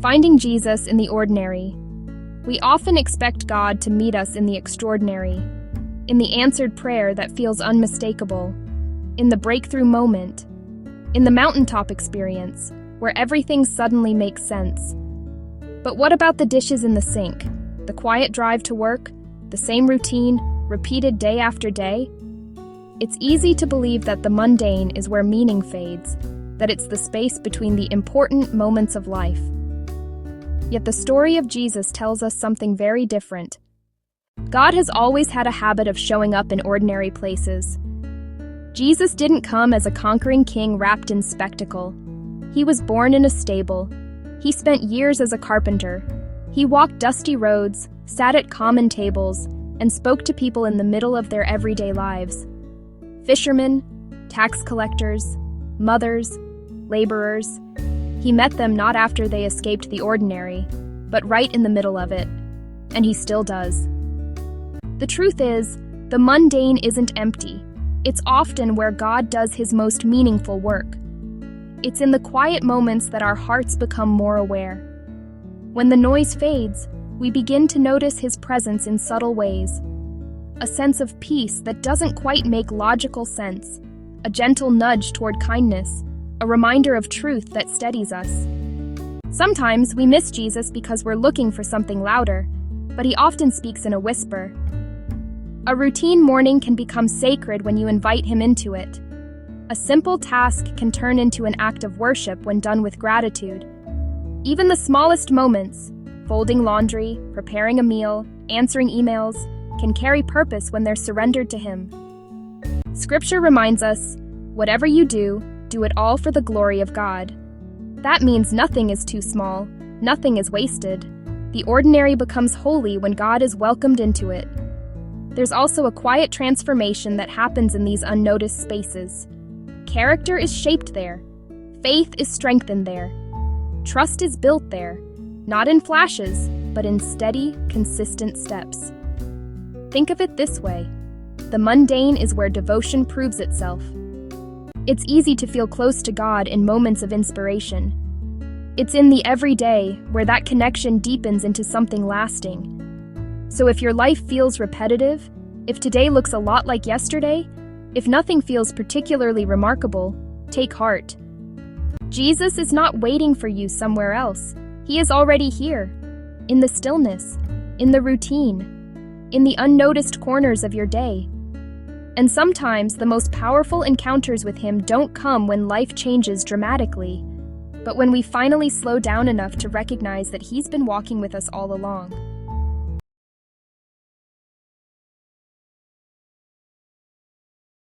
Finding Jesus in the ordinary. We often expect God to meet us in the extraordinary, in the answered prayer that feels unmistakable, in the breakthrough moment, in the mountaintop experience, where everything suddenly makes sense. But what about the dishes in the sink, the quiet drive to work, the same routine, repeated day after day? It's easy to believe that the mundane is where meaning fades, that it's the space between the important moments of life. Yet the story of Jesus tells us something very different. God has always had a habit of showing up in ordinary places. Jesus didn't come as a conquering king wrapped in spectacle. He was born in a stable. He spent years as a carpenter. He walked dusty roads, sat at common tables, and spoke to people in the middle of their everyday lives. Fishermen, tax collectors, mothers, laborers. He met them not after they escaped the ordinary, but right in the middle of it. And he still does. The truth is, the mundane isn't empty. It's often where God does his most meaningful work. It's in the quiet moments that our hearts become more aware. When the noise fades, we begin to notice his presence in subtle ways. A sense of peace that doesn't quite make logical sense, a gentle nudge toward kindness, a reminder of truth that steadies us. Sometimes we miss Jesus because we're looking for something louder, but he often speaks in a whisper. A routine morning can become sacred when you invite him into it. A simple task can turn into an act of worship when done with gratitude. Even the smallest moments, folding laundry, preparing a meal, answering emails, can carry purpose when they're surrendered to him. Scripture reminds us, whatever you do it all for the glory of God. That means nothing is too small, nothing is wasted. The ordinary becomes holy when God is welcomed into it. There's also a quiet transformation that happens in these unnoticed spaces. Character is shaped there. Faith is strengthened there. Trust is built there, not in flashes, but in steady, consistent steps. Think of it this way. The mundane is where devotion proves itself. It's easy to feel close to God in moments of inspiration. It's in the everyday where that connection deepens into something lasting. So if your life feels repetitive, if today looks a lot like yesterday, if nothing feels particularly remarkable, take heart. Jesus is not waiting for you somewhere else. He is already here, in the stillness, in the routine, in the unnoticed corners of your day. And sometimes the most powerful encounters with him don't come when life changes dramatically, but when we finally slow down enough to recognize that he's been walking with us all along.